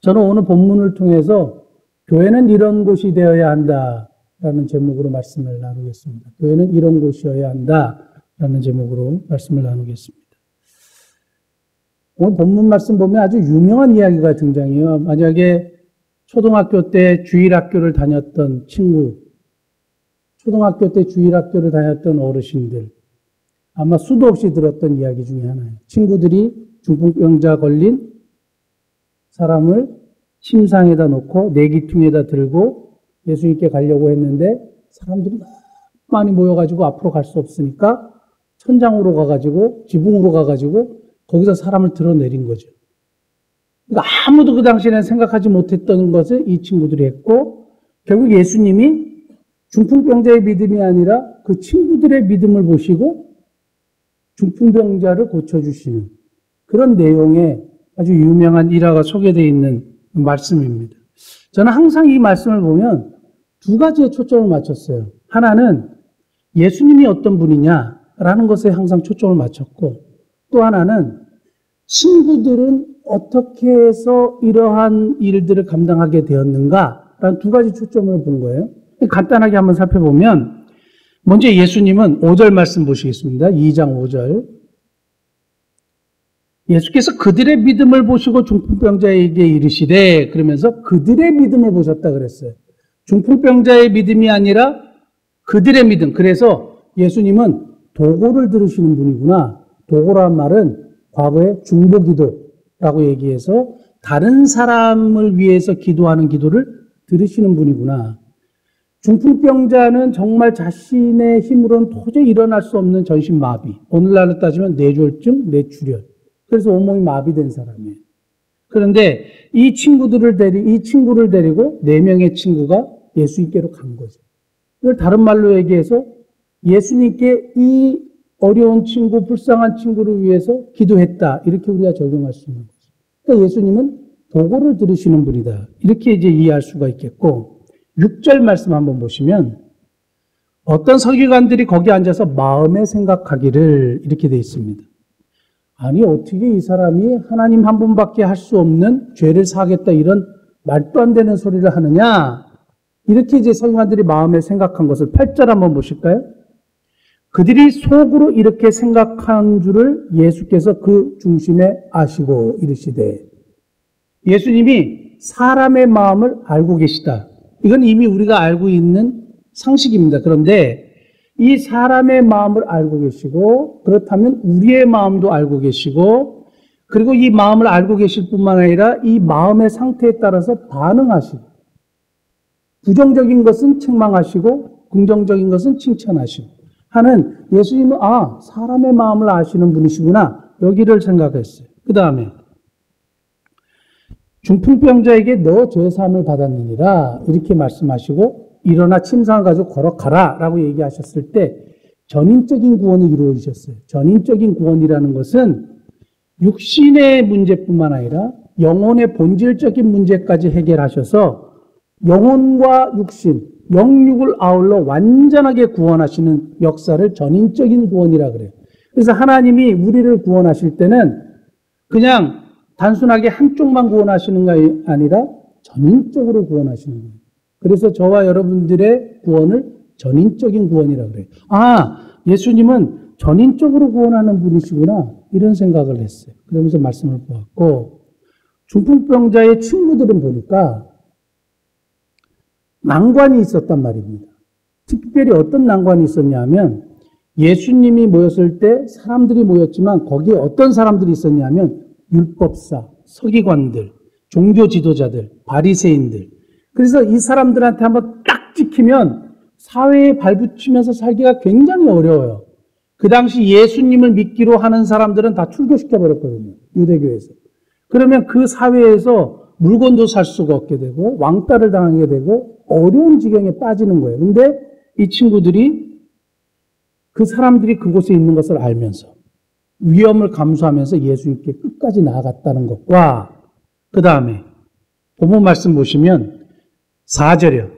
저는 오늘 본문을 통해서 교회는 이런 곳이 되어야 한다라는 제목으로 말씀을 나누겠습니다. 교회는 이런 곳이어야 한다라는 제목으로 말씀을 나누겠습니다. 오늘 본문 말씀 보면 아주 유명한 이야기가 등장해요. 만약에 초등학교 때 주일학교를 다녔던 친구, 초등학교 때 주일학교를 다녔던 어르신들, 아마 수도 없이 들었던 이야기 중에 하나예요. 친구들이 중풍병자 걸린 사람을 침상에다 놓고 내기퉁에다 들고 예수님께 가려고 했는데 사람들이 많이 모여가지고 앞으로 갈 수 없으니까 천장으로 가가지고 지붕으로 가가지고 거기서 사람을 들어내린 거죠. 그러니까 아무도 그 당시에는 생각하지 못했던 것을 이 친구들이 했고 결국 예수님이 중풍병자의 믿음이 아니라 그 친구들의 믿음을 보시고 중풍병자를 고쳐주시는 그런 내용의 아주 유명한 일화가 소개되어 있는 말씀입니다. 저는 항상 이 말씀을 보면 두 가지에 초점을 맞췄어요. 하나는 예수님이 어떤 분이냐라는 것에 항상 초점을 맞췄고 또 하나는 친구들은 어떻게 해서 이러한 일들을 감당하게 되었는가라는 두 가지 초점을 본 거예요. 간단하게 한번 살펴보면 먼저 예수님은 5절 말씀 보시겠습니다. 2장 5절. 예수께서 그들의 믿음을 보시고 중풍병자에게 이르시되 그러면서 그들의 믿음을 보셨다 그랬어요. 중풍병자의 믿음이 아니라 그들의 믿음. 그래서 예수님은 도고를 들으시는 분이구나. 도고란 말은 과거에 중보기도라고 얘기해서 다른 사람을 위해서 기도하는 기도를 들으시는 분이구나. 중풍병자는 정말 자신의 힘으로는 도저히 일어날 수 없는 전신마비. 오늘날로 따지면 뇌졸중, 뇌출혈. 그래서 온몸이 마비된 사람이에요. 그런데 이 친구를 데리고 4명의 친구가 예수님께로 간 거죠. 이걸 다른 말로 얘기해서 예수님께 이 어려운 친구, 불쌍한 친구를 위해서 기도했다. 이렇게 우리가 적용할 수 있는 거죠. 그러니까 예수님은 도고를 들으시는 분이다. 이렇게 이제 이해할 수가 있겠고, 6절 말씀 한번 보시면, 어떤 서기관들이 거기 앉아서 마음에 생각하기를 이렇게 되어 있습니다. 아니, 어떻게 이 사람이 하나님 한 분밖에 할 수 없는 죄를 사하겠다 이런 말도 안 되는 소리를 하느냐? 이렇게 이제 서기관들이 마음에 생각한 것을 8절 한번 보실까요? 그들이 속으로 이렇게 생각한 줄을 예수께서 그 중심에 아시고 이르시되 예수님이 사람의 마음을 알고 계시다. 이건 이미 우리가 알고 있는 상식입니다. 그런데 이 사람의 마음을 알고 계시고 그렇다면 우리의 마음도 알고 계시고 그리고 이 마음을 알고 계실 뿐만 아니라 이 마음의 상태에 따라서 반응하시고 부정적인 것은 책망하시고 긍정적인 것은 칭찬하시고 하는 예수님은 사람의 마음을 아시는 분이시구나 여기를 생각했어요. 그 다음에 중풍병자에게 너 죄사함을 받았느니라 이렇게 말씀하시고 일어나 침상을 가지고 걸어가라 라고 얘기하셨을 때 전인적인 구원을 이루어주셨어요. 전인적인 구원이라는 것은 육신의 문제뿐만 아니라 영혼의 본질적인 문제까지 해결하셔서 영혼과 육신, 영육을 아울러 완전하게 구원하시는 역사를 전인적인 구원이라 그래요. 그래서 하나님이 우리를 구원하실 때는 그냥 단순하게 한쪽만 구원하시는 게 아니라 전인적으로 구원하시는 거예요. 그래서 저와 여러분들의 구원을 전인적인 구원이라고 그래요. 예수님은 전인적으로 구원하는 분이시구나 이런 생각을 했어요. 그러면서 말씀을 보았고 중풍병자의 친구들은 보니까 난관이 있었단 말입니다. 특별히 어떤 난관이 있었냐면 예수님이 모였을 때 사람들이 모였지만 거기에 어떤 사람들이 있었냐면 율법사, 서기관들, 종교 지도자들, 바리새인들. 그래서 이 사람들한테 한번 딱 찍히면 사회에 발붙이면서 살기가 굉장히 어려워요. 그 당시 예수님을 믿기로 하는 사람들은 다 출교시켜버렸거든요. 유대교에서. 그러면 그 사회에서 물건도 살 수가 없게 되고 왕따를 당하게 되고 어려운 지경에 빠지는 거예요. 근데 이 친구들이 그 사람들이 그곳에 있는 것을 알면서 위험을 감수하면서 예수님께 끝까지 나아갔다는 것과 그 다음에 본문 말씀 보시면 4절이요.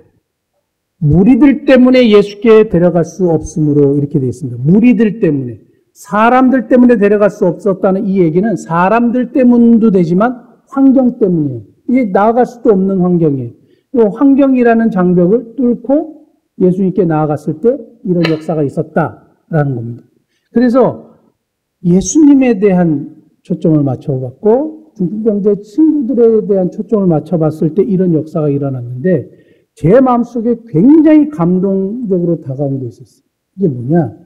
무리들 때문에 예수께 데려갈 수 없으므로 이렇게 되어 있습니다. 무리들 때문에. 사람들 때문에 데려갈 수 없었다는 이 얘기는 사람들 때문도 되지만 환경 때문이에요. 이게 나아갈 수도 없는 환경이에요. 이 환경이라는 장벽을 뚫고 예수님께 나아갔을 때 이런 역사가 있었다라는 겁니다. 그래서 예수님에 대한 초점을 맞춰봤고 중풍병자의 친구들에 대한 초점을 맞춰봤을 때 이런 역사가 일어났는데 제 마음속에 굉장히 감동적으로 다가온 게 있었어요. 이게 뭐냐?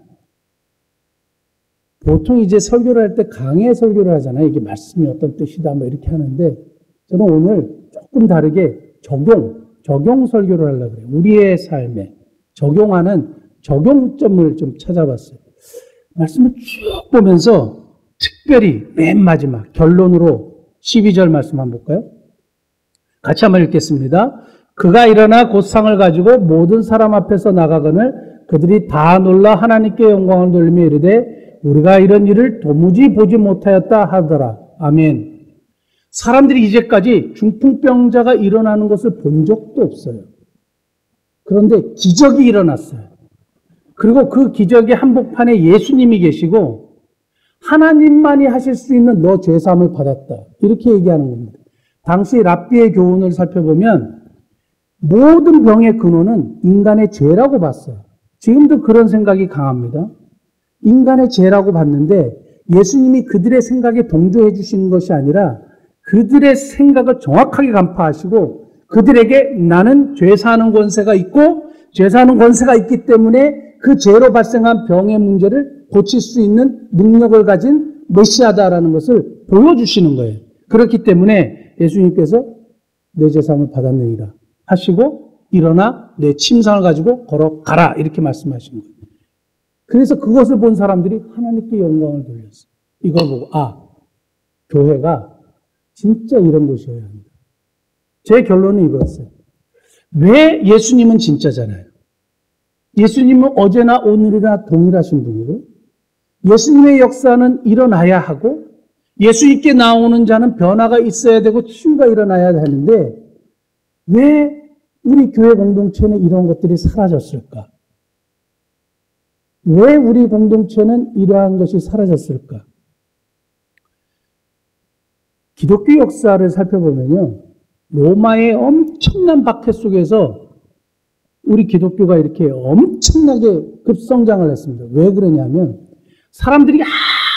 보통 이제 설교를 할 때 강해 설교를 하잖아요. 이게 말씀이 어떤 뜻이다 뭐 이렇게 하는데 저는 오늘 조금 다르게 적용 설교를 하려고 그래요. 우리의 삶에 적용하는 적용점을 좀 찾아봤어요. 말씀을 쭉 보면서 특별히 맨 마지막 결론으로 12절 말씀 한번 볼까요? 같이 한번 읽겠습니다. 그가 일어나 곧 상을 가지고 모든 사람 앞에서 나가거늘 그들이 다 놀라 하나님께 영광을 돌리며 이르되 우리가 이런 일을 도무지 보지 못하였다 하더라. 아멘. 사람들이 이제까지 중풍병자가 일어나는 것을 본 적도 없어요. 그런데 기적이 일어났어요. 그리고 그 기적의 한복판에 예수님이 계시고 하나님만이 하실 수 있는 너 죄사함을 받았다. 이렇게 얘기하는 겁니다. 당시 랍비의 교훈을 살펴보면 모든 병의 근원은 인간의 죄라고 봤어요. 지금도 그런 생각이 강합니다. 인간의 죄라고 봤는데 예수님이 그들의 생각에 동조해 주시는 것이 아니라 그들의 생각을 정확하게 간파하시고 그들에게 나는 죄사하는 권세가 있고 죄사하는 권세가 있기 때문에 그 죄로 발생한 병의 문제를 고칠 수 있는 능력을 가진 메시아다라는 것을 보여주시는 거예요. 그렇기 때문에 예수님께서 내 죄사함을 받았느니라 하시고 일어나 내 침상을 가지고 걸어가라 이렇게 말씀하신 거예요. 그래서 그것을 본 사람들이 하나님께 영광을 돌렸어요. 이걸 보고 교회가 진짜 이런 곳이어야 합니다. 제 결론은 이거였어요. 왜 예수님은 진짜잖아요. 예수님은 어제나 오늘이나 동일하신 분이고 예수님의 역사는 일어나야 하고 예수님께 나오는 자는 변화가 있어야 되고 치유가 일어나야 하는데 왜 우리 교회 공동체는 이런 것들이 사라졌을까? 왜 우리 공동체는 이러한 것이 사라졌을까? 기독교 역사를 살펴보면요. 로마의 엄청난 박해 속에서 우리 기독교가 이렇게 엄청나게 급성장을 했습니다. 왜 그러냐면 사람들이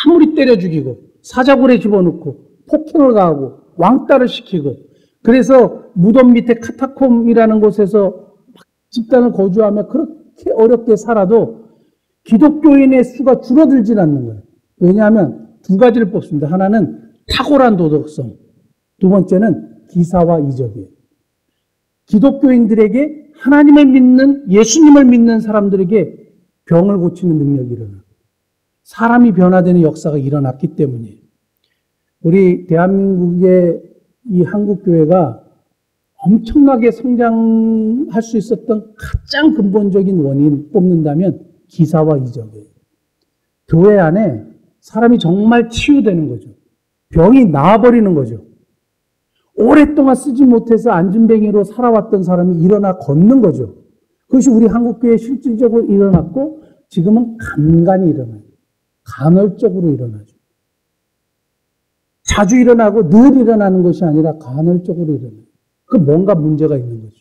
아무리 때려 죽이고 사자굴에 집어넣고 폭행을 가하고 왕따를 시키고 그래서 무덤 밑에 카타콤이라는 곳에서 집단을 거주하며 그렇게 어렵게 살아도 기독교인의 수가 줄어들진 않는 거예요. 왜냐하면 두 가지를 뽑습니다. 하나는 탁월한 도덕성, 두 번째는 기사와 이적이에요. 기독교인들에게 하나님을 믿는 예수님을 믿는 사람들에게 병을 고치는 능력이 일어나요. 사람이 변화되는 역사가 일어났기 때문이에요. 우리 대한민국의 이 한국교회가 엄청나게 성장할 수 있었던 가장 근본적인 원인 뽑는다면 기사와 이적이에요. 교회 안에 사람이 정말 치유되는 거죠. 병이 나아버리는 거죠. 오랫동안 쓰지 못해서 안진뱅이로 살아왔던 사람이 일어나 걷는 거죠. 그것이 우리 한국교회에 실질적으로 일어났고 지금은 간간히 일어나요. 간헐적으로 일어나죠. 자주 일어나고 늘 일어나는 것이 아니라 간헐적으로 일어나요. 그 뭔가 문제가 있는 거죠.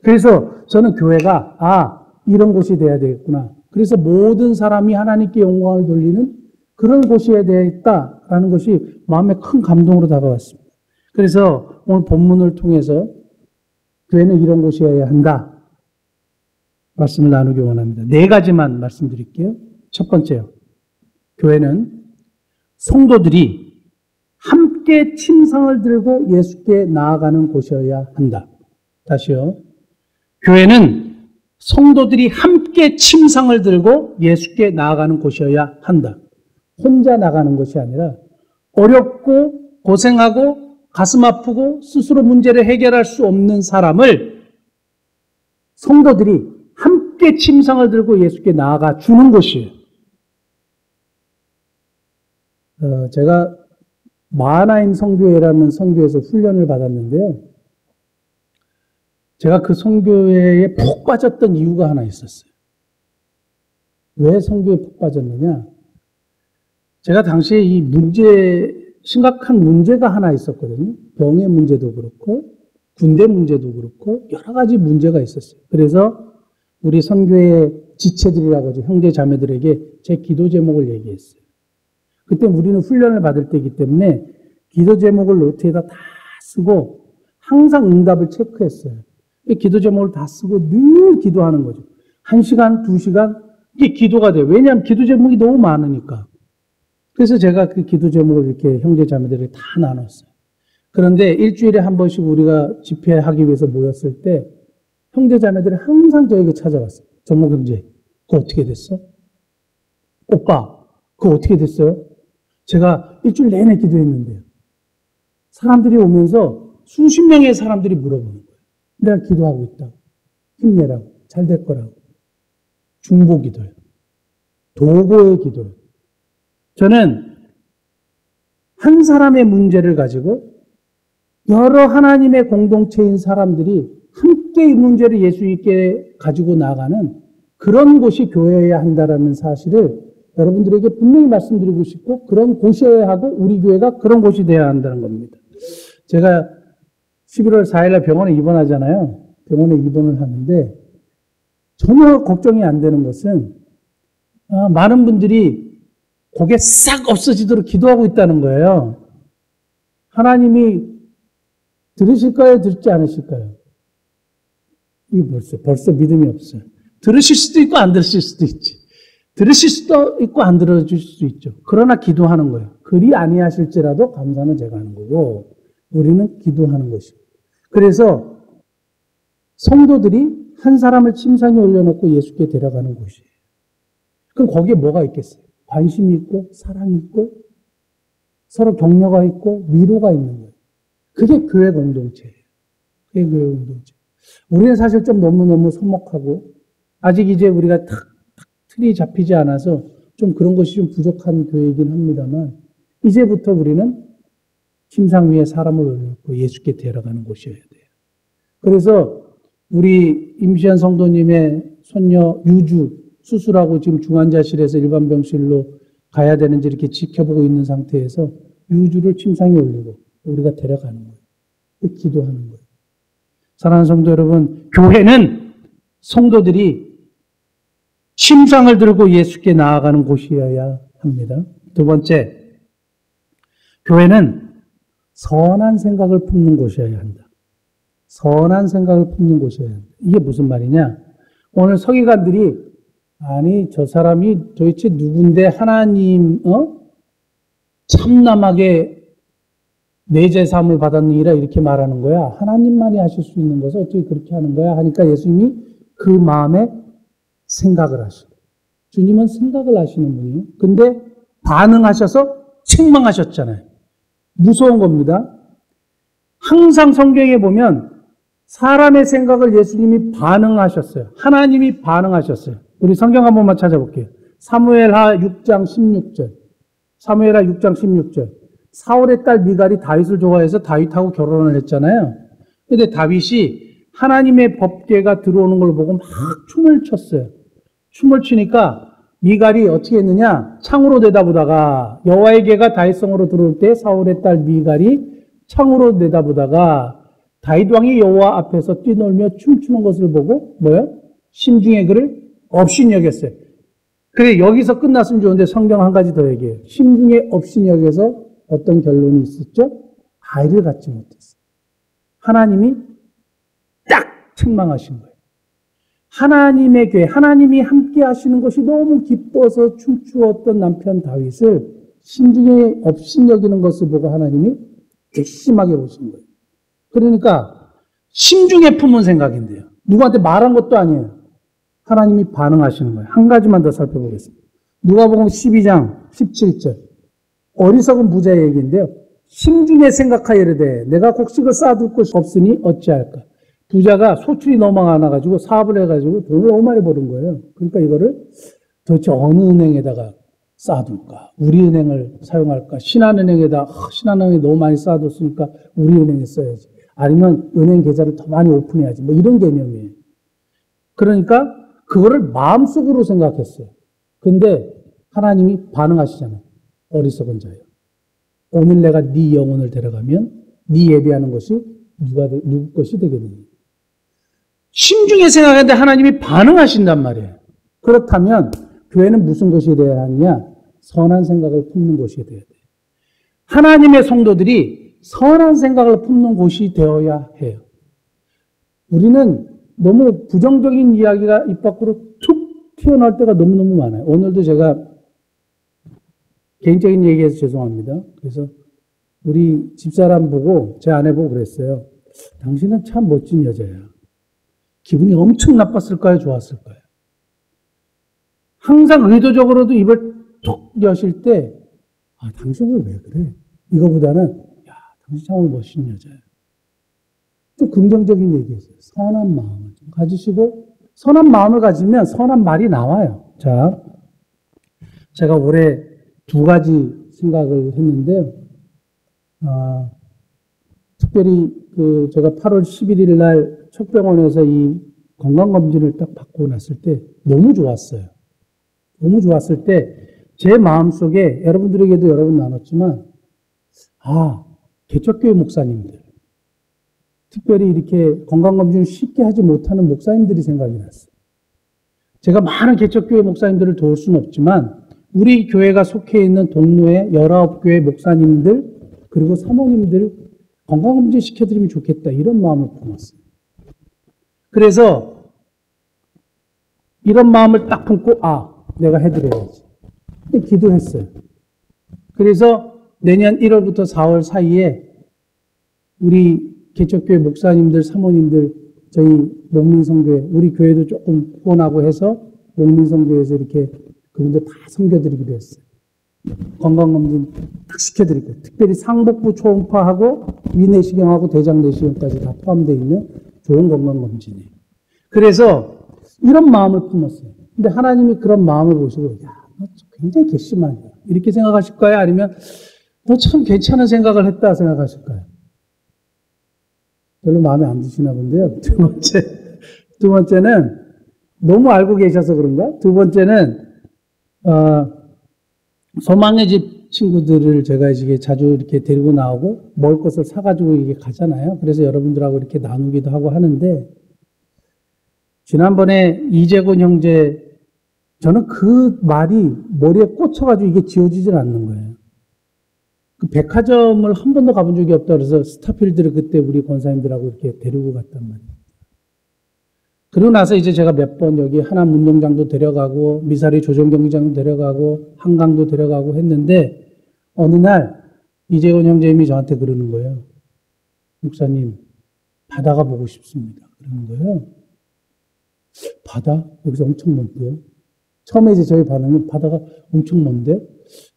그래서 저는 교회가 이런 곳이 돼야 되겠구나. 그래서 모든 사람이 하나님께 영광을 돌리는 그런 곳이어야 되겠다라는 것이 마음에 큰 감동으로 다가왔습니다. 그래서 오늘 본문을 통해서 교회는 이런 곳이어야 한다. 말씀을 나누기 원합니다. 4가지만 말씀드릴게요. 첫 번째요. 교회는 성도들이 함께 침상을 들고 예수께 나아가는 곳이어야 한다. 다시요. 교회는 성도들이 함께 침상을 들고 예수께 나아가는 곳이어야 한다. 혼자 나가는 것이 아니라 어렵고 고생하고 가슴 아프고 스스로 문제를 해결할 수 없는 사람을 성도들이 함께 침상을 들고 예수께 나아가 주는 것이에요. 제가 마하나임 선교회라는 선교회에서 훈련을 받았는데요. 제가 그 선교회에 푹 빠졌던 이유가 하나 있었어요. 왜 선교회에 푹 빠졌느냐? 제가 당시에 심각한 문제가 하나 있었거든요. 병의 문제도 그렇고 군대 문제도 그렇고 여러 가지 문제가 있었어요. 그래서 우리 선교의 지체들이라고 하죠. 형제 자매들에게 제 기도 제목을 얘기했어요. 그때 우리는 훈련을 받을 때이기 때문에 기도 제목을 노트에다 다 쓰고 항상 응답을 체크했어요. 기도 제목을 다 쓰고 늘 기도하는 거죠. 1시간, 2시간 이게 기도가 돼요. 왜냐하면 기도 제목이 너무 많으니까. 그래서 제가 그 기도 제목을 이렇게 형제 자매들에게 다 나눴어요. 그런데 일주일에 한 번씩 우리가 집회하기 위해서 모였을 때 형제 자매들이 항상 저에게 찾아왔어요. 정모 형제, 그거 어떻게 됐어? 오빠, 그거 어떻게 됐어요? 제가 일주일 내내 기도했는데요. 사람들이 오면서 수십 명의 사람들이 물어보는 거예요. 내가 기도하고 있다. 힘내라고. 잘 될 거라고. 중보 기도요. 도고의 기도요. 저는 한 사람의 문제를 가지고 여러 하나님의 공동체인 사람들이 함께 이 문제를 예수 있게 가지고 나가는 그런 곳이 교회여야 한다라는 사실을 여러분들에게 분명히 말씀드리고 싶고 그런 곳이어야 하고 우리 교회가 그런 곳이 되어야 한다는 겁니다. 제가 11월 4일날 병원에 입원하잖아요. 병원에 입원을 하는데 전혀 걱정이 안 되는 것은 많은 분들이 그게 싹 없어지도록 기도하고 있다는 거예요. 하나님이 들으실까요? 듣지 않으실까요? 이거 벌써 믿음이 없어요. 들으실 수도 있고 안 들으실 수도 있지. 들으실 수도 있고 안 들어줄 수도 있죠. 그러나 기도하는 거예요. 그리 아니하실지라도 감사는 제가 하는 거고 우리는 기도하는 것이고. 그래서 성도들이 한 사람을 침상에 올려놓고 예수께 데려가는 곳이에요. 그럼 거기에 뭐가 있겠어요? 관심이 있고 사랑이 있고 서로 격려가 있고 위로가 있는 거예요. 그게 교회 공동체예요. 그게 교회 공동체. 우리는 사실 좀 너무너무 소목하고 아직 이제 우리가 탁 틀이 잡히지 않아서 좀 그런 것이 좀 부족한 교회이긴 합니다만 이제부터 우리는 침상 위에 사람을 올려놓고 예수께 데려가는 곳이어야 돼요. 그래서 우리 임시한 성도님의 손녀 유주 수술하고 지금 중환자실에서 일반 병실로 가야 되는지 이렇게 지켜보고 있는 상태에서 유주를 침상에 올리고 우리가 데려가는 거예요. 기도하는 거예요. 사랑하는 성도 여러분, 교회는 성도들이 침상을 들고 예수께 나아가는 곳이어야 합니다. 두 번째, 교회는 선한 생각을 품는 곳이어야 한다. 선한 생각을 품는 곳이어야 한다. 이게 무슨 말이냐? 오늘 서기관들이 아니 저 사람이 도대체 누군데 하나님 참남하게 내재 사함을 받았느니라 이렇게 말하는 거야. 하나님만이 하실 수 있는 것을 어떻게 그렇게 하는 거야? 하니까 예수님이 그 마음에 생각을 하시고 주님은 생각을 하시는 분이에요. 근데 반응하셔서 책망하셨잖아요. 무서운 겁니다. 항상 성경에 보면 사람의 생각을 예수님이 반응하셨어요. 하나님이 반응하셨어요. 우리 성경 한 번만 찾아볼게요. 사무엘하 6장 16절. 사무엘하 6장 16절. 사울의 딸 미갈이 다윗을 좋아해서 다윗하고 결혼을 했잖아요. 근데 다윗이 하나님의 법궤가 들어오는 걸 보고 막 춤을 췄어요. 춤을 추니까 미갈이 어떻게 했느냐? 창으로 내다보다가 여호와의 궤가 다윗성으로 들어올 때 사울의 딸 미갈이 창으로 내다보다가 다윗 왕이 여호와 앞에서 뛰놀며 춤추는 것을 보고 뭐요? 심중에 그를 업신여겼어요. 그래 여기서 끝났으면 좋은데 성경 한 가지 더 얘기해요. 심중에 업신여겨서 어떤 결론이 있었죠? 아이를 갖지 못했어요. 하나님이 딱 책망하신 거예요. 하나님의 교회, 하나님이 함께 하시는 것이 너무 기뻐서 춤추었던 남편 다윗을 심중에 업신여기는 것을 보고 하나님이 괘씸하게 보신 거예요. 그러니까 심중에 품은 생각인데요. 누구한테 말한 것도 아니에요. 하나님이 반응하시는 거예요. 한 가지만 더 살펴보겠습니다. 누가복음 12장 17절. 어리석은 부자의 얘기인데요. 심중에 생각하여 이르되 내가 곡식을 쌓아둘 곳이 없으니 어찌할까. 부자가 소출이 너무 많아가지고 사업을 해가지고 돈을 너무 많이 버는 거예요. 그러니까 이거를 도대체 어느 은행에다가 쌓아둘까? 우리 은행을 사용할까? 신한은행에다 신한은행에 너무 많이 쌓아뒀으니까 우리 은행에 써야지. 아니면 은행 계좌를 더 많이 오픈해야지. 뭐 이런 개념이에요. 그러니까 그거를 마음속으로 생각했어요. 근데 하나님이 반응하시잖아요. 어리석은 자요. 오늘 내가 네 영혼을 데려가면 네 예배하는 것이 누구 것이 되겠느냐. 심중에 생각하는데 하나님이 반응하신단 말이에요. 그렇다면 교회는 무슨 것이 되어야 하느냐? 선한 생각을 품는 곳이 되어야 돼요. 하나님의 성도들이 선한 생각을 품는 곳이 되어야 해요. 우리는 너무 부정적인 이야기가 입 밖으로 툭 튀어나올 때가 너무너무 많아요. 오늘도 제가 개인적인 얘기해서 죄송합니다. 그래서 우리 집사람 보고 제 아내 보고 그랬어요. 당신은 참 멋진 여자야. 기분이 엄청 나빴을까요? 좋았을까요? 항상 의도적으로도 입을 툭 여실 때 당신은 왜 그래? 이거보다는 당신 참 멋진 여자야. 좀 긍정적인 얘기했어요. 선한 마음을 좀 가지시고 선한 마음을 가지면 선한 말이 나와요. 자, 제가 올해 2가지 생각을 했는데 특별히 제가 8월 11일 날 척병원에서 이 건강검진을 딱 받고 났을 때 너무 좋았어요. 너무 좋았을 때 제 마음속에 여러분들에게도 여러 번 나눴지만 개척교회 목사님들 특별히 이렇게 건강검진을 쉽게 하지 못하는 목사님들이 생각이 났어요. 제가 많은 개척교회 목사님들을 도울 수는 없지만 우리 교회가 속해 있는 동로의 19교회 목사님들 그리고 사모님들 건강검진 시켜드리면 좋겠다 이런 마음을 품었어요. 그래서 이런 마음을 딱 품고 내가 해드려야지. 기도했어요. 그래서 내년 1월부터 4월 사이에 우리 개척교회 목사님들, 사모님들, 저희 목민성교회, 우리 교회도 조금 후원하고 해서 목민성교회에서 이렇게 그분들 다 섬겨드리기로 했어요. 건강검진 딱 시켜드릴게요. 특별히 상복부 초음파하고 위내시경하고 대장내시경까지 다 포함되어 있는 좋은 건강검진이에요. 그래서 이런 마음을 품었어요. 근데 하나님이 그런 마음을 보시고 너 굉장히 괘씸하냐 이렇게 생각하실까요? 아니면 너 참 괜찮은 생각을 했다 생각하실까요? 별로 마음에 안 드시나 본데요. 두 번째는 너무 알고 계셔서 그런가? 두 번째는 소망의 집 친구들을 제가 이제 자주 이렇게 데리고 나오고 먹을 것을 사가지고 이게 가잖아요. 그래서 여러분들하고 이렇게 나누기도 하고 하는데 지난번에 이재곤 형제 저는 그 말이 머리에 꽂혀가지고 이게 지워지질 않는 거예요. 그 백화점을 한 번도 가본 적이 없다 그래서 스타필드를 그때 우리 권사님들하고 이렇게 데리고 갔단 말이에요. 그러고 나서 이제 제가 몇 번 여기 하남 운동장도 데려가고 미사리 조정경기장도 데려가고 한강도 데려가고 했는데 어느 날 이재곤 형제님이 저한테 그러는 거예요. 목사님 바다가 보고 싶습니다. 그러는 거예요. 바다? 여기서 엄청 먼데요. 처음에 이제 저희 반응은 바다가 엄청 먼데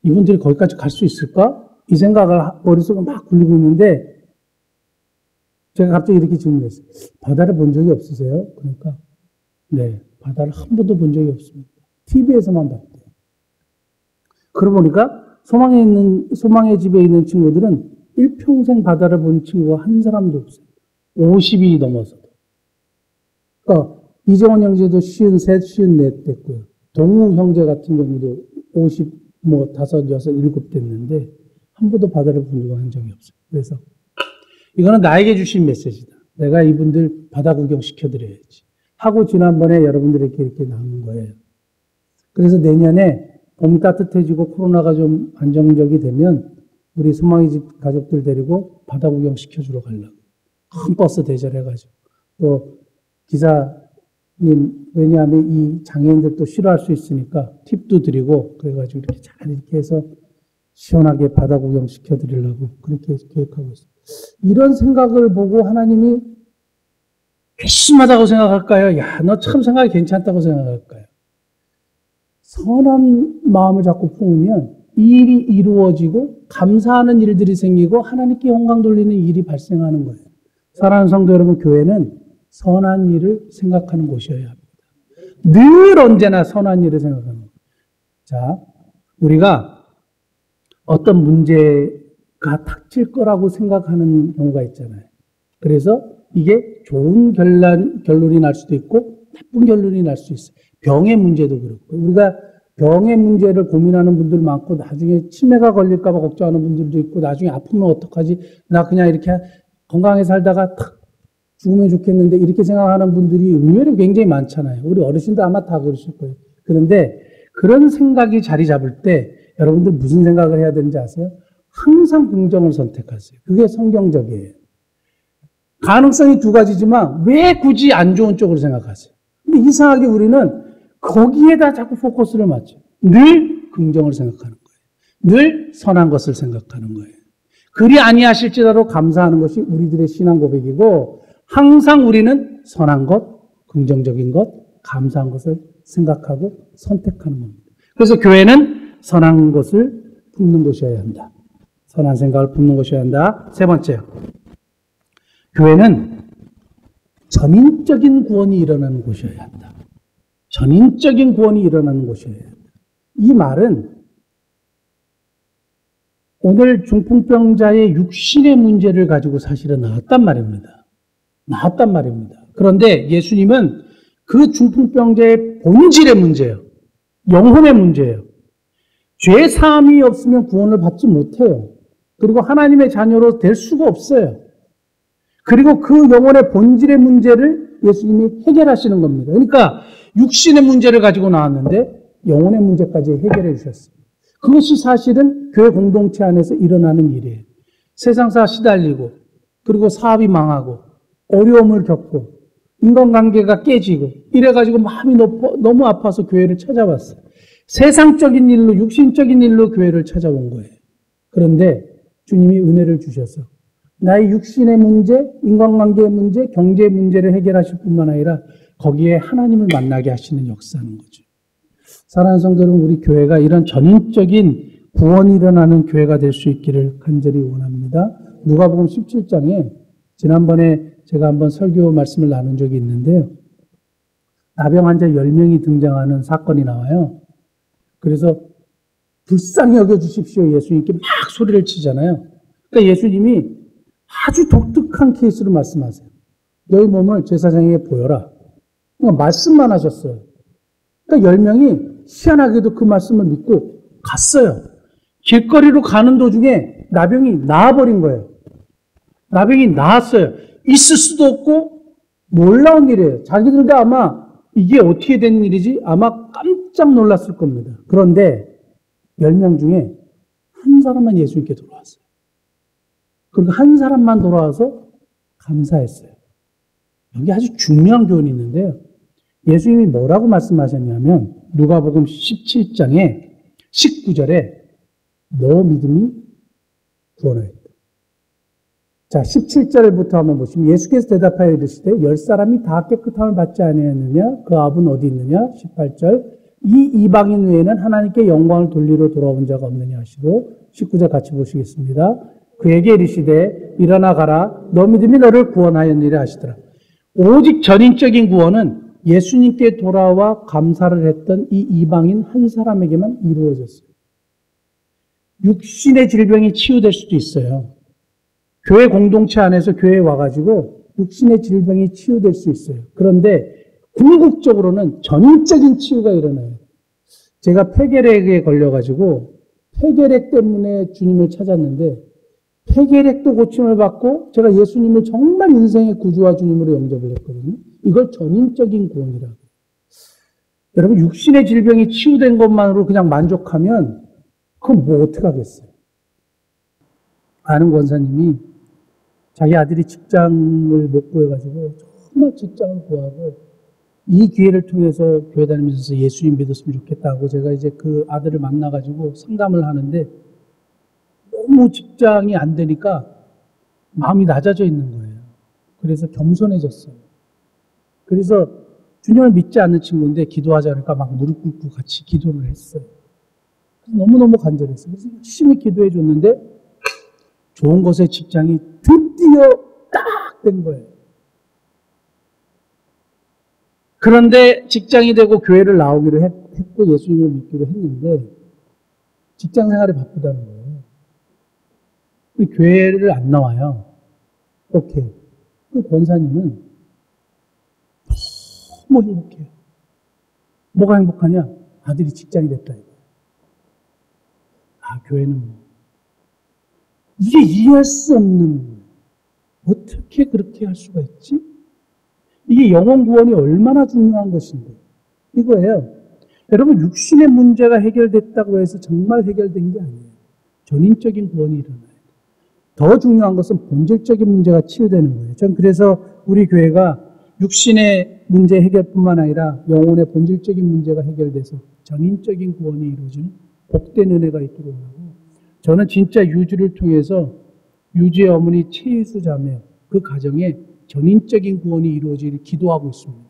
이분들이 거기까지 갈 수 있을까? 이 생각을 머릿속에 막 굴리고 있는데 제가 갑자기 이렇게 질문했어요. 바다를 본 적이 없으세요? 그러니까 네, 바다를 한 번도 본 적이 없습니다. TV에서만 봤대요. 그러고 보니까 소망의 집에 있는 친구들은 일평생 바다를 본 친구가 한 사람도 없어요. 50이 넘어서도. 그러니까 이정원 형제도 53, 54 됐고요. 동우 형제 같은 경우도 50, 5, 6, 7 됐는데 한 번도 바다를 본 적이 없어요. 그래서 이거는 나에게 주신 메시지다. 내가 이분들 바다 구경 시켜드려야지. 하고 지난번에 여러분들에게 이렇게 나눈 거예요. 그래서 내년에 봄이 따뜻해지고 코로나가 좀 안정적이 되면 우리 소망의 집 가족들 데리고 바다 구경 시켜주러 가려고. 큰 버스 대절해가지고. 또 기사님, 왜냐하면 이 장애인들도 싫어할 수 있으니까 팁도 드리고 그래가지고 이렇게 잘 이렇게 해서 시원하게 바다 구경 시켜드리려고 그렇게 계획하고 있어요. 이런 생각을 보고 하나님이 괘씸하다고 생각할까요? 야, 너 참 생각이 괜찮다고 생각할까요? 선한 마음을 자꾸 품으면 일이 이루어지고 감사하는 일들이 생기고 하나님께 영광 돌리는 일이 발생하는 거예요. 사랑하는 성도 여러분, 교회는 선한 일을 생각하는 곳이어야 합니다. 늘 언제나 선한 일을 생각하는 거예요. 자, 우리가 어떤 문제가 닥칠 거라고 생각하는 경우가 있잖아요. 그래서 이게 좋은 결론이 날 수도 있고 나쁜 결론이 날 수 있어요. 병의 문제도 그렇고 우리가 병의 문제를 고민하는 분들 많고 나중에 치매가 걸릴까 봐 걱정하는 분들도 있고 나중에 아프면 어떡하지? 나 그냥 이렇게 건강하게 살다가 탁 죽으면 좋겠는데 이렇게 생각하는 분들이 의외로 굉장히 많잖아요. 우리 어르신도 아마 다 그러실 거예요. 그런데 그런 생각이 자리 잡을 때 여러분들 무슨 생각을 해야 되는지 아세요? 항상 긍정을 선택하세요. 그게 성경적이에요. 가능성이 두 가지지만 왜 굳이 안 좋은 쪽으로 생각하세요? 근데 이상하게 우리는 거기에다 자꾸 포커스를 맞춰요. 늘 긍정을 생각하는 거예요. 늘 선한 것을 생각하는 거예요. 그리 아니하실지라도 감사하는 것이 우리들의 신앙 고백이고 항상 우리는 선한 것, 긍정적인 것, 감사한 것을 생각하고 선택하는 겁니다. 그래서 교회는 선한 것을 품는 곳이어야 한다. 선한 생각을 품는 곳이어야 한다. 세 번째요. 교회는 전인적인 구원이 일어나는 곳이어야 한다. 전인적인 구원이 일어나는 곳이어야 한다. 이 말은 오늘 중풍병자의 육신의 문제를 가지고 사실은 나왔단 말입니다. 나왔단 말입니다. 그런데 예수님은 그 중풍병자의 본질의 문제예요. 영혼의 문제예요. 죄 사함이 없으면 구원을 받지 못해요. 그리고 하나님의 자녀로 될 수가 없어요. 그리고 그 영혼의 본질의 문제를 예수님이 해결하시는 겁니다. 그러니까 육신의 문제를 가지고 나왔는데 영혼의 문제까지 해결해 주셨습니다. 그것이 사실은 교회 공동체 안에서 일어나는 일이에요. 세상사 시달리고 그리고 사업이 망하고 어려움을 겪고 인간관계가 깨지고 이래가지고 마음이 너무 아파서 교회를 찾아왔어요. 세상적인 일로 육신적인 일로 교회를 찾아온 거예요. 그런데 주님이 은혜를 주셔서 나의 육신의 문제, 인간관계의 문제, 경제의 문제를 해결하실 뿐만 아니라 거기에 하나님을 만나게 하시는 역사는 거죠. 사랑하는 성도 여러분, 우리 교회가 이런 전인적인 구원이 일어나는 교회가 될 수 있기를 간절히 원합니다. 누가복음 17장에 지난번에 제가 한번 설교 말씀을 나눈 적이 있는데요. 나병 환자 10명이 등장하는 사건이 나와요. 그래서 불쌍히 여겨주십시오 예수님께 막 소리를 치잖아요. 그러니까 예수님이 아주 독특한 케이스로 말씀하세요. 너희 몸을 제사장에게 보여라. 그러니까 말씀만 하셨어요. 그러니까 10명이 희한하게도 그 말씀을 믿고 갔어요. 길거리로 가는 도중에 나병이 나아버린 거예요. 나병이 나았어요. 있을 수도 없고 놀라운 일이에요. 자기들도 아마 이게 어떻게 된 일이지? 아마 깜짝 놀랐을 겁니다. 그런데 10명 중에 한 사람만 예수님께 돌아왔어요. 그리고 한 사람만 돌아와서 감사했어요. 여기 아주 중요한 교훈이 있는데요. 예수님이 뭐라고 말씀하셨냐면 누가복음 17장에 19절에 너 믿음이 구원하였다. 자, 17절부터 한번 보시면 예수께서 대답하여 이르시되 10사람이 다 깨끗함을 받지 아니하였느냐? 그 아버는 어디 있느냐? 18절 이 이방인 외에는 하나님께 영광을 돌리러 돌아온 자가 없느냐 하시고 19절 같이 보시겠습니다. 그에게 이르시되 일어나 가라 너 믿음이 너를 구원하였느니라 하시더라. 오직 전인적인 구원은 예수님께 돌아와 감사를 했던 이 이방인 한 사람에게만 이루어졌어요. 육신의 질병이 치유될 수도 있어요. 교회 공동체 안에서 교회에 와가지고 육신의 질병이 치유될 수 있어요. 그런데 궁극적으로는 전인적인 치유가 일어나요. 제가 폐결핵에 걸려가지고 폐결핵 때문에 주님을 찾았는데 폐결핵도 고침을 받고 제가 예수님을 정말 인생의 구주와 주님으로 영접을 했거든요. 이걸 전인적인 구원이라고. 여러분 육신의 질병이 치유된 것만으로 그냥 만족하면 그건 뭐 어떻게 하겠어요. 아는 권사님이 자기 아들이 직장을 못 구해가지고 정말 직장을 구하고 이 기회를 통해서 교회 다니면서 예수님 믿었으면 좋겠다고 제가 이제 그 아들을 만나가지고 상담을 하는데 너무 직장이 안 되니까 마음이 낮아져 있는 거예요. 그래서 겸손해졌어요. 그래서 주님을 믿지 않는 친구인데 기도하자 그러니까 막 무릎 꿇고 같이 기도를 했어요. 너무너무 간절했어요. 그래서 열심히 기도해 줬는데 좋은 곳에 직장이 드디어 딱 된 거예요. 그런데 직장이 되고 교회를 나오기로 했고 예수님을 믿기로 했는데 직장 생활이 바쁘다는 거예요. 교회를 안 나와요. 이렇게. 그 권사님은 너무 행복해요. 뭐가 행복하냐? 아들이 직장이 됐다 이거예요. 아, 교회는 뭐 이게 이해할 수 없는 거예요. 어떻게 그렇게 할 수가 있지? 이게 영혼 구원이 얼마나 중요한 것인데 이거예요. 여러분, 육신의 문제가 해결됐다고 해서 정말 해결된 게 아니에요. 전인적인 구원이 일어나요. 더 중요한 것은 본질적인 문제가 치유되는 거예요. 전 그래서 우리 교회가 육신의 문제 해결뿐만 아니라 영혼의 본질적인 문제가 해결돼서 전인적인 구원이 이루어지는 복된 은혜가 있도록 하고, 저는 진짜 유주를 통해서 유주의 어머니 최희수 자매 그 가정에 전인적인 구원이 이루어지길 기도하고 있습니다.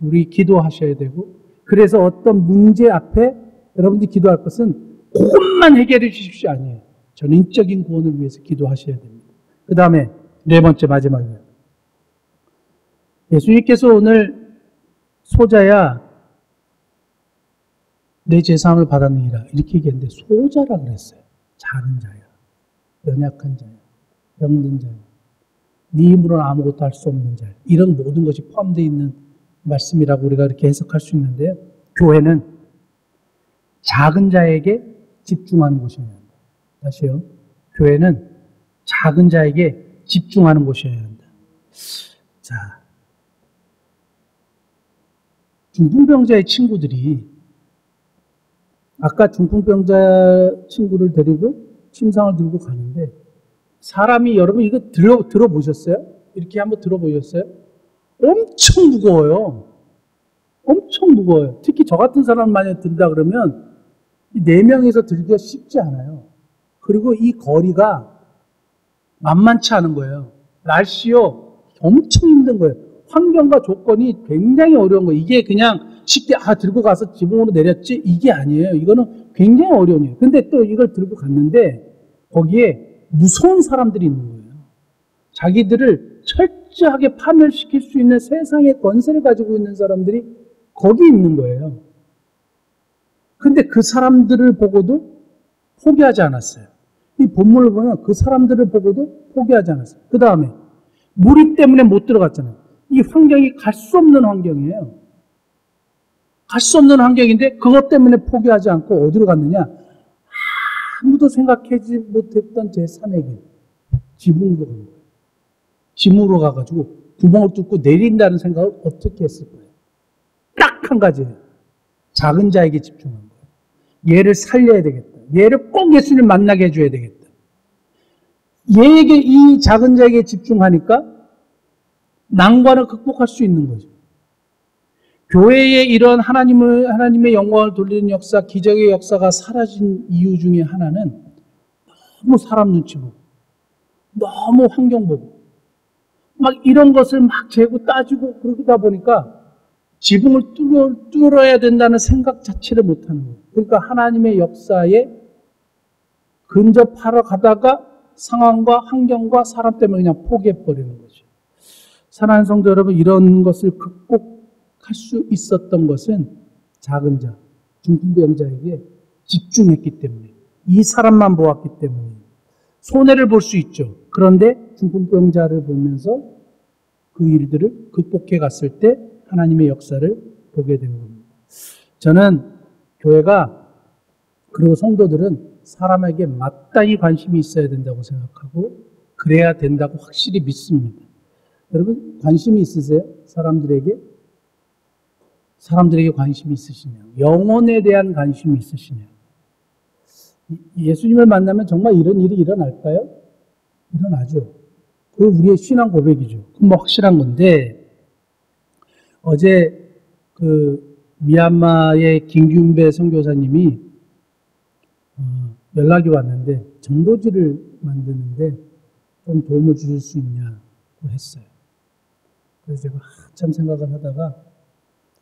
우리 기도하셔야 되고, 그래서 어떤 문제 앞에 여러분들이 기도할 것은 그것만 해결해 주십시오 아니에요. 전인적인 구원을 위해서 기도하셔야 됩니다. 그 다음에 네 번째 마지막이에요. 예수님께서 오늘 소자야 내 재상을 받았느니라 이렇게 얘기했는데 소자라 그랬어요. 작은 자야, 연약한 자야, 병든 자야, 네 힘으로는 아무것도 할 수 없는 자야, 이런 모든 것이 포함되어 있는 말씀이라고 우리가 이렇게 해석할 수 있는데요. 교회는 작은 자에게 집중하는 곳이어야 한다. 다시요. 교회는 작은 자에게 집중하는 곳이어야 한다. 자, 중풍병자의 친구들이 아까 중풍병자 친구를 데리고 침상을 들고 가는데 사람이, 여러분 이거 들어보셨어요? 이렇게 한번 들어보셨어요? 엄청 무거워요. 엄청 무거워요. 특히 저 같은 사람 만약에 든다 그러면 4명이서 들기가 쉽지 않아요. 그리고 이 거리가 만만치 않은 거예요. 날씨요 엄청 힘든 거예요. 환경과 조건이 굉장히 어려운 거예요. 이게 그냥 쉽게 들고 가서 지붕으로 내렸지 이게 아니에요. 이거는 굉장히 어려운 일이에요. 근데 또 이걸 들고 갔는데 거기에 무서운 사람들이 있는 거예요. 자기들을 철저하게 파멸시킬 수 있는 세상의 권세를 가지고 있는 사람들이 거기 있는 거예요. 근데 그 사람들을 보고도 포기하지 않았어요. 이 본문을 보면 그 사람들을 보고도 포기하지 않았어요. 그 다음에 무리 때문에 못 들어갔잖아요. 이 환경이 갈 수 없는 환경이에요. 갈 수 없는 환경인데 그것 때문에 포기하지 않고 어디로 갔느냐? 아무도 생각하지 못했던 제3의 길, 지붕으로 간 거예요. 지붕으로 가가지고 구멍을 뚫고 내린다는 생각을 어떻게 했을 거예요? 딱 한 가지예요. 작은 자에게 집중한 거예요. 얘를 살려야 되겠다. 얘를 꼭 예수님을 만나게 해줘야 되겠다. 얘에게, 이 작은 자에게 집중하니까 난관을 극복할 수 있는 거죠. 교회에 이런 하나님의 영광을 돌리는 역사, 기적의 역사가 사라진 이유 중에 하나는 너무 사람 눈치 보고, 너무 환경 보고, 막 이런 것을 막 재고 따지고 그러다 보니까 지붕을 뚫어야 된다는 생각 자체를 못하는 거예요. 그러니까 하나님의 역사에 근접하러 가다가 상황과 환경과 사람 때문에 그냥 포기해버리는 거죠. 사랑하는 성도 여러분, 이런 것을 극복할 수 있었던 것은 작은 자, 중풍병자에게 집중했기 때문에, 이 사람만 보았기 때문에 손해를 볼 수 있죠. 그런데 중풍병자를 보면서 그 일들을 극복해 갔을 때 하나님의 역사를 보게 된 겁니다. 저는 교회가, 그리고 성도들은 사람에게 마땅히 관심이 있어야 된다고 생각하고 그래야 된다고 확실히 믿습니다. 여러분 관심이 있으세요? 사람들에게 관심이 있으시냐고, 영혼에 대한 관심이 있으시냐고. 예수님을 만나면 정말 이런 일이 일어날까요? 일어나죠. 그게 우리의 신앙 고백이죠. 그건 확실한 건데, 어제 미얀마의 김균배 선교사님이 연락이 왔는데 전도지를 만드는데 좀 도움을 주실 수 있냐고 했어요. 그래서 제가 한참 생각을 하다가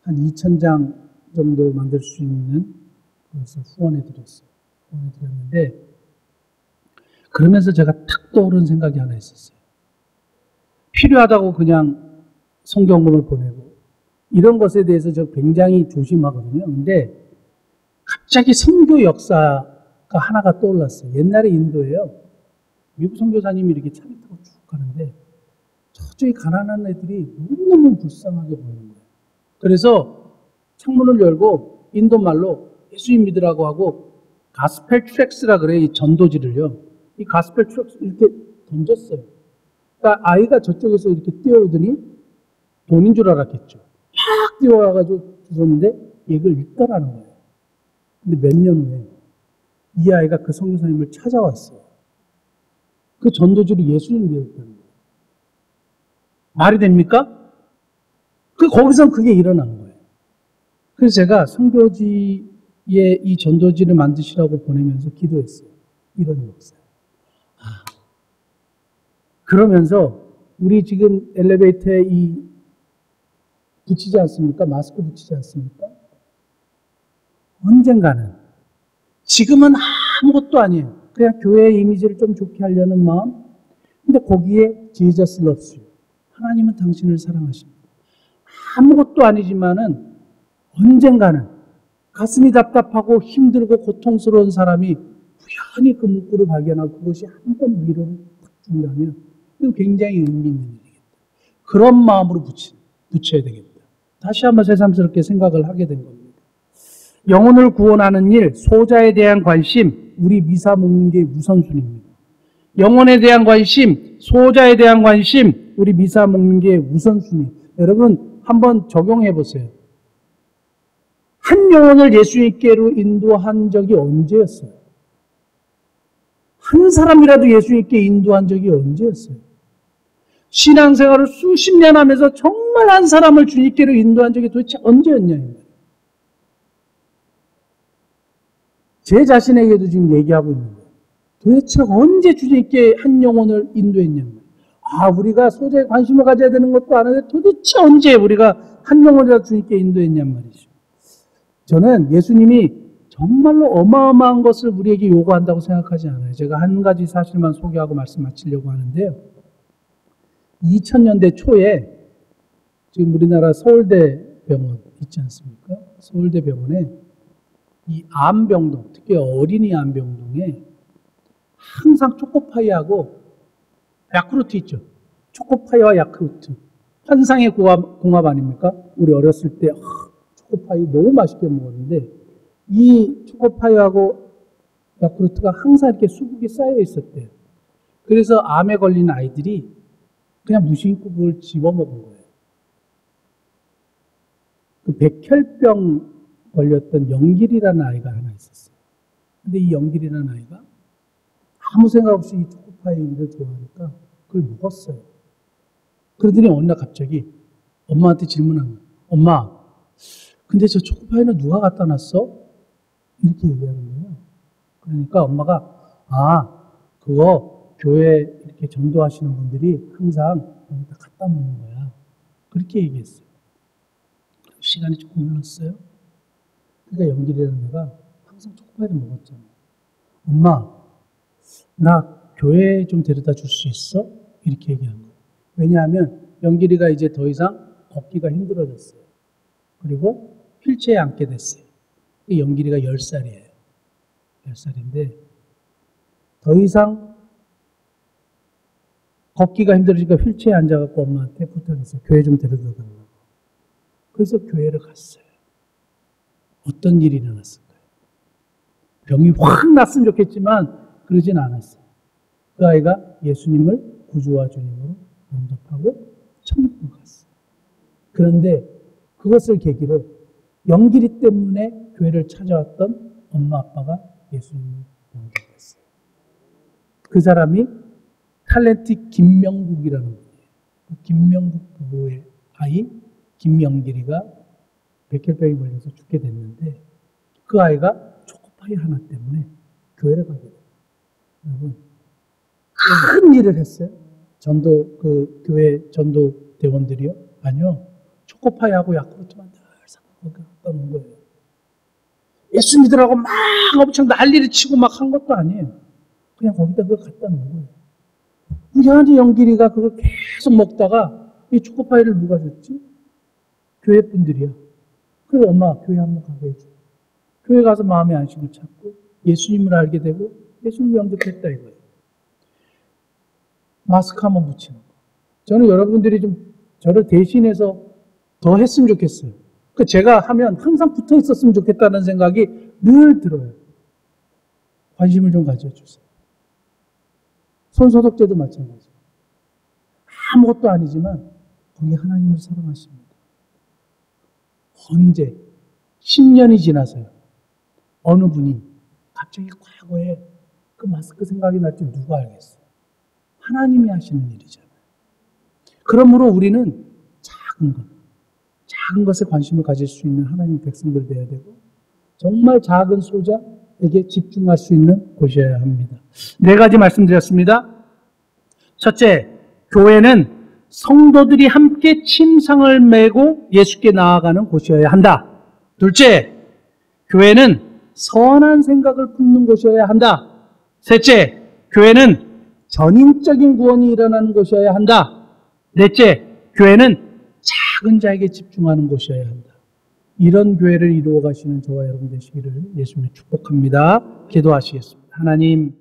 한 2,000장 정도 만들 수 있는 것을 후원해 드렸는데, 그러면서 제가 탁 떠오른 생각이 하나 있었어요. 필요하다고 그냥 성경금을 보내고 이런 것에 대해서 저 굉장히 조심하거든요. 근데 갑자기 선교 역사가 하나가 떠올랐어요. 옛날에 인도에요. 미국 선교사님이 이렇게 차를 타고 쭉 가는데 저쪽에 가난한 애들이 너무너무 불쌍하게 보이는 거예요. 그래서 창문을 열고 인도 말로 예수님 믿으라고 하고 가스펠 트랙스라 그래. 이 전도지를요. 이 가스펠 트랙스 이렇게 던졌어요. 그러니까 아이가 저쪽에서 이렇게 뛰어오더니 돈인 줄 알았겠죠. 팍 뛰어와가지고 주셨는데 이걸 읽더라는 거예요. 근데 몇 년 후에 이 아이가 그 선교사님을 찾아왔어요. 그 전도지를 예수님 믿었다는 거예요. 말이 됩니까? 거기서 그게 일어난 거예요. 그래서 제가 선교지에 이 전도지를 만드시라고 보내면서 기도했어요. 이런 역사예요. 그러면서 우리 지금 엘리베이터에 붙이지 않습니까? 마스크 붙이지 않습니까? 언젠가는, 지금은 아무것도 아니에요. 그냥 교회의 이미지를 좀 좋게 하려는 마음. 근데 거기에 Jesus loves you. 하나님은 당신을 사랑하십니다. 아무것도 아니지만은 언젠가는 가슴이 답답하고 힘들고 고통스러운 사람이 우연히 그 문구를 발견하고 그것이 한 번 위로를 딱 준다면 이건 굉장히 의미 있는 일이겠다. 그런 마음으로 붙여야 되겠다. 다시 한번 새삼스럽게 생각을 하게 된 겁니다. 영혼을 구원하는 일, 소자에 대한 관심, 우리 미사 목림교의 우선순위입니다. 영혼에 대한 관심, 소자에 대한 관심, 우리 미사 목림교의 우선순위. 여러분 한번 적용해 보세요. 한 영혼을 예수님께로 인도한 적이 언제였어요? 한 사람이라도 예수님께 인도한 적이 언제였어요? 신앙생활을 수십 년 하면서 정말 한 사람을 주님께로 인도한 적이 도대체 언제였냐? 제 자신에게도 지금 얘기하고 있는 거예요. 도대체 언제 주님께 한 영혼을 인도했냐는 거예요. 우리가 소재에 관심을 가져야 되는 것도 아는데 도대체 언제 우리가 한 영혼이라도 주님께 인도했냔 말이죠. 저는 예수님이 정말로 어마어마한 것을 우리에게 요구한다고 생각하지 않아요. 제가 한 가지 사실만 소개하고 말씀 마치려고 하는데요. 2000년대 초에 지금 우리나라 서울대 병원 있지 않습니까? 서울대 병원에 이 암병동, 특히 어린이 암병동에 항상 초코파이하고 야쿠르트 있죠. 초코파이와 야쿠르트. 환상의 궁합 아닙니까? 우리 어렸을 때 초코파이 너무 맛있게 먹었는데 이 초코파이하고 야쿠르트가 항상 이렇게 수북이 쌓여 있었대요. 그래서 암에 걸린 아이들이 그냥 무심코 그걸 집어먹은 거예요. 그 백혈병 걸렸던 영길이라는 아이가 하나 있었어요. 근데 이 영길이라는 아이가 아무 생각 없이 이 초코파이를 좋아하니까 그걸 먹었어요. 그러더니 어느 날 갑자기 엄마한테 질문한 거예요. 엄마, 근데 저 초코파이는 누가 갖다 놨어? 이렇게 얘기하는 거예요. 그러니까 엄마가 그거 교회 이렇게 전도하시는 분들이 항상 여기다 갖다 놓는 거야. 그렇게 얘기했어요. 시간이 조금 흘렀어요. 그러니까 영길이라는 애가 항상 초코파이를 먹었잖아요. 엄마, 나 교회에 좀 데려다 줄 수 있어? 이렇게 얘기한 거예요. 왜냐하면 영길이가 이제 더 이상 걷기가 힘들어졌어요. 그리고 휠체어에 앉게 됐어요. 영길이가 10살이에요. 10살인데 더 이상 걷기가 힘들어지니까 휠체어에 앉아갖고 엄마한테 부탁했어요. 교회 좀 데려다 달라고. 그래서 교회를 갔어요. 어떤 일이 일어났을까요? 병이 확 났으면 좋겠지만 그러진 않았어요. 그 아이가 예수님을 구주와 주님으로 영접하고 천국으로 갔어요. 그런데 그것을 계기로 영길이 때문에 교회를 찾아왔던 엄마 아빠가 예수님을 영접했어요. 그 사람이 탤런트 김명국이라는 분이에요. 김명국 부부의 아이 김명길이가 백혈병에 걸려서 죽게 됐는데 그 아이가 초코파이 하나 때문에 교회를 가게 돼요. 여러분, 큰 일을 했어요. 교회 전도 대원들이요? 아니요. 초코파이하고 야쿠르트만 늘 사고 갖다 놓은 거예요. 예수 믿으라고 막 엄청 난리를 치고 막 한 것도 아니에요. 그냥 거기다 그걸 갖다 놓은 거예요. 우연히 영길이가 그걸 계속 먹다가 이 초코파이를 누가 줬지? 교회 분들이야. 그래서 엄마 교회 한번 가게 해줘. 교회 가서 마음의 안식을 찾고 예수님을 알게 되고 예수님 영접했다 이거예요. 마스크 한번 붙이는 거. 저는 여러분들이 좀 저를 대신해서 더 했으면 좋겠어요. 제가 하면 항상 붙어 있었으면 좋겠다는 생각이 늘 들어요. 관심을 좀 가져주세요. 손소독제도 마찬가지예요. 아무것도 아니지만 거기 하나님을 사랑하십니다. 언제 10년이 지나서요. 어느 분이 갑자기 과거에 그 마스크 생각이 날 줄 누가 알겠어요. 하나님이 하시는 일이잖아요. 그러므로 우리는 작은 것에 관심을 가질 수 있는 하나님 백성들 되어야 되고 정말 작은 소자에게 집중할 수 있는 곳이어야 합니다. 4가지 말씀드렸습니다. 첫째, 교회는 성도들이 함께 침상을 메고 예수께 나아가는 곳이어야 한다. 둘째, 교회는 선한 생각을 품는 곳이어야 한다. 셋째, 교회는 전인적인 구원이 일어나는 곳이어야 한다. 넷째, 교회는 작은 자에게 집중하는 곳이어야 한다. 이런 교회를 이루어 가시는 저와 여러분 되시기를 예수님의 축복합니다. 기도하시겠습니다. 하나님,